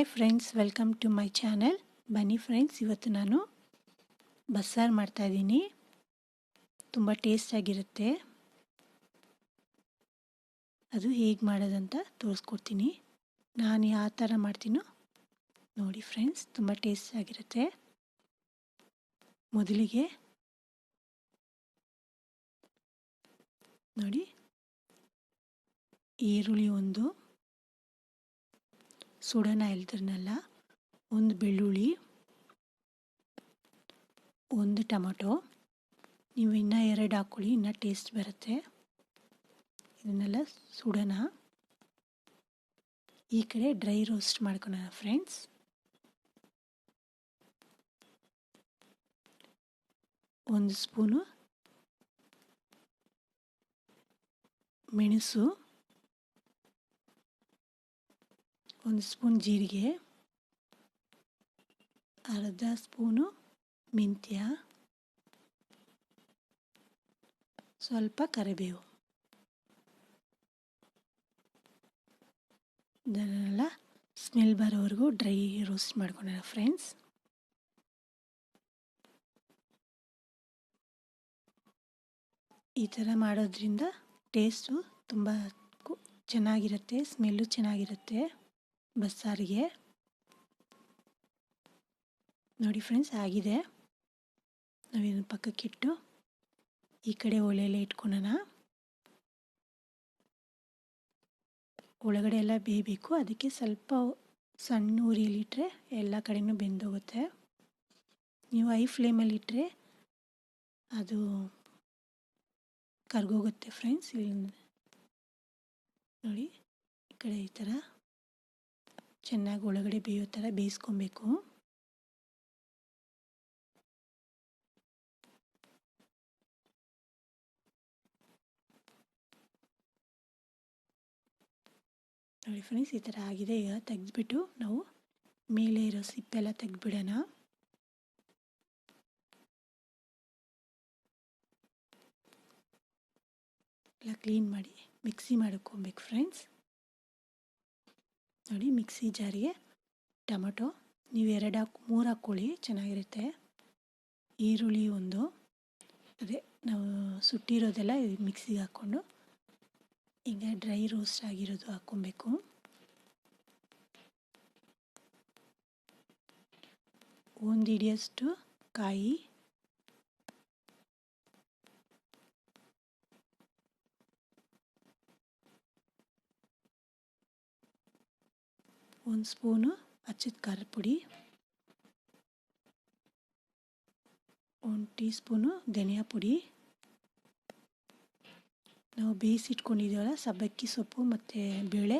Hi friends, welcome to my channel. ಬನ್ನಿ friends, ಇವತ್ತು ನಾನು ಬಸ್ಸಾರು ಮಾಡ್ತಾಯಿದ್ದೀನಿ. ತುಂಬ ಟೇಸ್ಟಾಗಿರುತ್ತೆ. ಅದು ಹೇಗೆ ಮಾಡೋದಂತ ತೋರಿಸ್ಕೊಡ್ತೀನಿ. ನಾನು ಯಾವ ಥರ ಮಾಡ್ತೀನೋ ನೋಡಿ ಫ್ರೆಂಡ್ಸ್, ತುಂಬ ಟೇಸ್ಟಾಗಿರುತ್ತೆ. ಮೊದಲಿಗೆ ನೋಡಿ, ಈರುಳ್ಳಿ ಒಂದು, ಸುಡೋಣ ಇಲ್ದ್ರನ್ನೆಲ್ಲ, ಒಂದು ಬೆಳ್ಳುಳ್ಳಿ, ಒಂದು ಟೊಮಟೊ. ನೀವು ಇನ್ನೂ 2 ಹಾಕ್ಕೊಳ್ಳಿ, ಇನ್ನೂ ಟೇಸ್ಟ್ ಬರುತ್ತೆ. ಇದನ್ನೆಲ್ಲ ಸುಡೋಣ. ಈ ಕಡೆ ಡ್ರೈ ರೋಸ್ಟ್ ಮಾಡ್ಕೊಳ್ಳೋಣ ಫ್ರೆಂಡ್ಸ್. ಒಂದು ಸ್ಪೂನು ಮೆಣಸು, ಒಂದು ಸ್ಪೂನ್ ಜೀರಿಗೆ, ಅರ್ಧ ಸ್ಪೂನು ಮೆಂತ್ಯ, ಸ್ವಲ್ಪ ಕರಿಬೇವು. ಇದನ್ನೆಲ್ಲ ಸ್ಮೆಲ್ ಬರೋವರೆಗೂ ಡ್ರೈ ರೋಸ್ಟ್ ಮಾಡ್ಕೊಳ್ಳೋಣ ಫ್ರೆಂಡ್ಸ್. ಈ ಥರ ಮಾಡೋದ್ರಿಂದ ಟೇಸ್ಟು ತುಂಬ ಚೆನ್ನಾಗಿರುತ್ತೆ, ಸ್ಮೆಲ್ಲು ಚೆನ್ನಾಗಿರುತ್ತೆ ಬಸ್ಸಾರಿಗೆ. ನೋಡಿ ಫ್ರೆಂಡ್ಸ್, ಆಗಿದೆ. ನಾವಿದನ್ನು ಪಕ್ಕಕ್ಕಿಟ್ಟು ಈ ಕಡೆ ಒಲೆಯಲ್ಲೇ ಇಟ್ಕೊಳ್ಳೋಣ. ಒಳಗಡೆ ಎಲ್ಲ ಬೇಯಬೇಕು, ಅದಕ್ಕೆ ಸ್ವಲ್ಪ ಸಣ್ಣ ಉರಿಯಲ್ಲಿಟ್ಟರೆ ಎಲ್ಲ ಕಡೆಯೂ ಬೆಂದೋಗುತ್ತೆ. ನೀವು ಹೈ ಫ್ಲೇಮಲ್ಲಿ ಇಟ್ಟರೆ ಅದು ಕರ್ಗೋಗುತ್ತೆ ಫ್ರೆಂಡ್ಸ್. ಇಲ್ಲಿ ನೋಡಿ, ಈ ಕಡೆ ಈ ಥರ ಚೆನ್ನಾಗಿ ಒಳಗಡೆ ಬೇಯೋ ಥರ ಬೇಯಿಸ್ಕೊಬೇಕು. ನೋಡಿ ಫ್ರೆಂಡ್ಸ್, ಈ ಥರ ಆಗಿದೆ. ಈಗ ತೆಗೆದ್ಬಿಟ್ಟು ನಾವು ಮೇಲೆ ಇರೋ ಸಿಪ್ಪೆಲ್ಲ ತೆಗೆದ್ಬಿಡೋಣ. ಎಲ್ಲ ಕ್ಲೀನ್ ಮಾಡಿ ಮಿಕ್ಸಿ ಮಾಡ್ಕೊಬೇಕು ಫ್ರೆಂಡ್ಸ್. ನೋಡಿ, ಮಿಕ್ಸಿ ಜಾರಿಗೆ ಟೊಮಟೊ ನೀವು 3 ಹಾಕ್ಕೊಳ್ಳಿ, ಚೆನ್ನಾಗಿರುತ್ತೆ. ಈರುಳ್ಳಿ ಒಂದು, ಅದೇ ನಾವು ಸುಟ್ಟಿರೋದೆಲ್ಲ ಮಿಕ್ಸಿಗೆ ಹಾಕ್ಕೊಂಡು ಈಗ ಡ್ರೈ ರೋಸ್ಟ್ ಆಗಿರೋದು ಹಾಕ್ಕೊಬೇಕು. ಒಂದು ಹಿಡಿಯಷ್ಟು ಕಾಯಿ, ಒಂದು ಸ್ಪೂನು ಅಚ್ಚದ ಖಾರದ ಪುಡಿ, 1 ಟೀ ಸ್ಪೂನು ಧನಿಯಾ ಪುಡಿ, ನಾವು ಬೇಯಿಸಿಟ್ಕೊಂಡಿದ್ದೀವಲ್ಲ ಸಬ್ಬಕ್ಕಿ ಸೊಪ್ಪು ಮತ್ತು ಬೇಳೆ,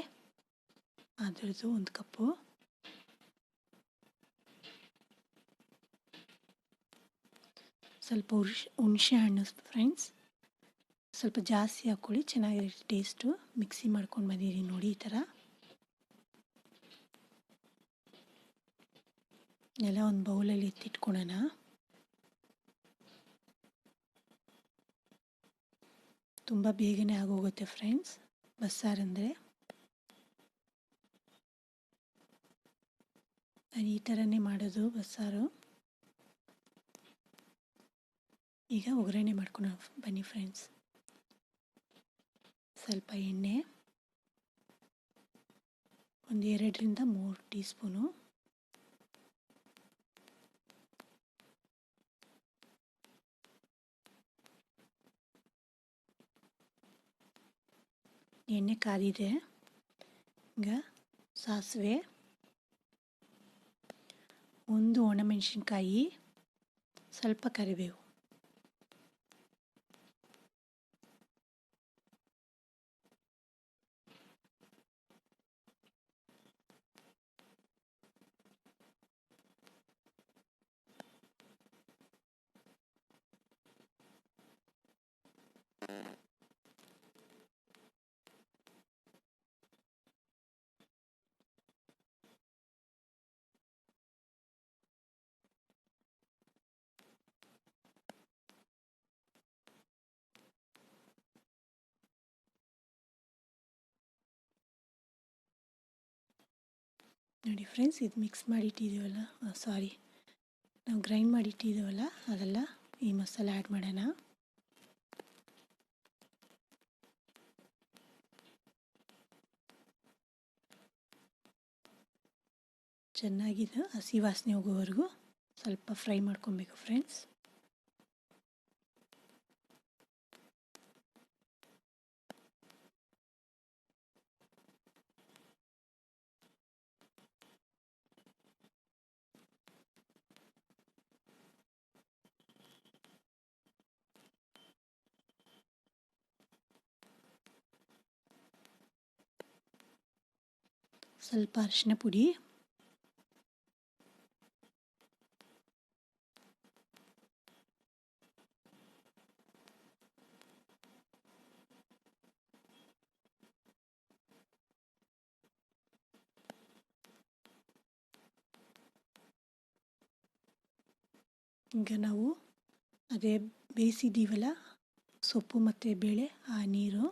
ಅದರದ್ದು 1 ಕಪ್ಪು, ಸ್ವಲ್ಪ ಹುಣಸೆ ಹಣ್ಣು ಫ್ರೆಂಡ್ಸ್, ಸ್ವಲ್ಪ ಜಾಸ್ತಿ ಹಾಕ್ಕೊಳ್ಳಿ, ಚೆನ್ನಾಗಿರುತ್ತೆ ಟೇಸ್ಟು. ಮಿಕ್ಸಿ ಮಾಡ್ಕೊಂಡು ಬಂದಿದ್ದೀನಿ ನೋಡಿ ಈ ಥರ. ಎಲ್ಲ ಒಂದು ಬೌಲಲ್ಲಿ ಎತ್ತಿಟ್ಕೊಳ್ಳೋಣ. ತುಂಬ ಬೇಗನೆ ಆಗೋಗುತ್ತೆ ಫ್ರೆಂಡ್ಸ್ ಬಸ್ಸಾರು ಅಂದರೆ. ನಾನು ಈ ಥರನೇ ಮಾಡೋದು ಬಸ್ಸಾರು. ಈಗ ಒಗ್ಗರಣೆ ಮಾಡ್ಕೊಳ್ಳೋಣ ಬನ್ನಿ ಫ್ರೆಂಡ್ಸ್. ಸ್ವಲ್ಪ ಎಣ್ಣೆ, ಒಂದು 2 ರಿಂದ 3 ಟೀ ಸ್ಪೂನು, ಎಣ್ಣೆ ಕಾದಿದೆ. ಈಗ ಸಾಸಿವೆ, 1 ಒಣಮೆಣಸಿನ್ಕಾಯಿ, ಸ್ವಲ್ಪ ಕರಿಬೇವು, ನೋಡಿ ಫ್ರೆಂಡ್ಸ್, ಇದು ಮಿಕ್ಸ್ ಮಾಡಿ ಇಟ್ಟಿದ್ದೀವಲ್ಲ, ನಾವು ಗ್ರೈಂಡ್ ಮಾಡಿ ಇಟ್ಟಿದ್ದೀವಲ್ಲ, ಅದೆಲ್ಲ ಈ ಮಸಾಲೆ ಆ್ಯಡ್ ಮಾಡೋಣ. ಚೆನ್ನಾಗಿ ಹಸಿ ವಾಸನೆ ಹೋಗೋವರೆಗೂ ಸ್ವಲ್ಪ ಫ್ರೈ ಮಾಡ್ಕೊಬೇಕು ಫ್ರೆಂಡ್ಸ್. ಸ್ವಲ್ಪ ಅರಿಶಿನ ಪುಡಿ, ಈಗ ನಾವು ಅದೇ ಬೇಯಿಸಿದ್ದೀವಲ್ಲ ಸೊಪ್ಪು ಮತ್ತು ಬೇಳೆ, ಆ ನೀರು,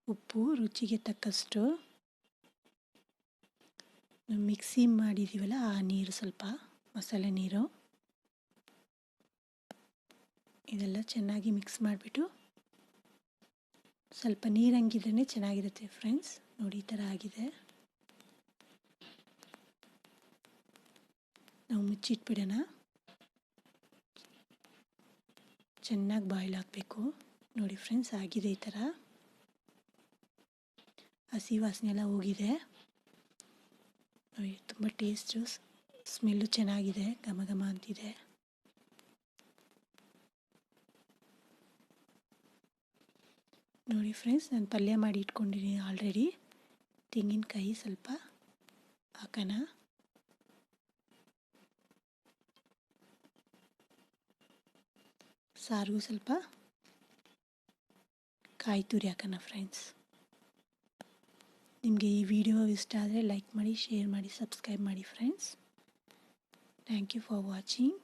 ಉಪ್ಪು ರುಚಿಗೆ ತಕ್ಕಷ್ಟು, ಮಿಕ್ಸಿ ಮಾಡಿದ್ದೀವಲ್ಲ ಆ ನೀರು, ಸ್ವಲ್ಪ ಮಸಾಲೆ ನೀರು, ಇದೆಲ್ಲ ಚೆನ್ನಾಗಿ ಮಿಕ್ಸ್ ಮಾಡಿಬಿಟ್ಟು, ಸ್ವಲ್ಪ ನೀರಂಗಿದ್ರೇ ಚೆನ್ನಾಗಿರುತ್ತೆ ಫ್ರೆಂಡ್ಸ್. ನೋಡಿ ಈ ಥರ ಆಗಿದೆ. ನಾವು ಮುಚ್ಚಿಟ್ಬಿಡೋಣ. ಚೆನ್ನಾಗಿ ಬಾಯ್ಲ್ ಆಗಬೇಕು. ನೋಡಿ ಫ್ರೆಂಡ್ಸ್, ಆಗಿದೆ ಈ ಥರ. ಹಸಿ ವಾಸನೆ ಎಲ್ಲ ಹೋಗಿದೆ. ತುಂಬ ಟೇಸ್ಟು, ಸ್ಮೆಲ್ಲು ಚೆನ್ನಾಗಿದೆ, ಘಮ ಘಮ ಅಂತಿದೆ. ನೋಡಿ ಫ್ರೆಂಡ್ಸ್, ನಾನು ಪಲ್ಯ ಮಾಡಿ ಇಟ್ಕೊಂಡಿದ್ದೀನಿ ಆಲ್ರೆಡಿ. ತೆಂಗಿನಕಾಯಿ ಸ್ವಲ್ಪ ಹಾಕೋಣ. ಸಾರಿಗೂ ಸ್ವಲ್ಪ ಕಾಯಿ ತುರಿ ಹಾಕೋಣ ಫ್ರೆಂಡ್ಸ್. ನಿಮಗೆ ಈ ವಿಡಿಯೋ ಇಷ್ಟ ಆದರೆ ಲೈಕ್ ಮಾಡಿ, ಶೇರ್ ಮಾಡಿ, ಸಬ್ಸ್ಕ್ರೈಬ್ ಮಾಡಿ friends. Thank you for watching.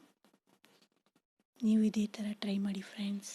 ನೀವು ಇದೇ ಥರ ಟ್ರೈ ಮಾಡಿ ಫ್ರೆಂಡ್ಸ್.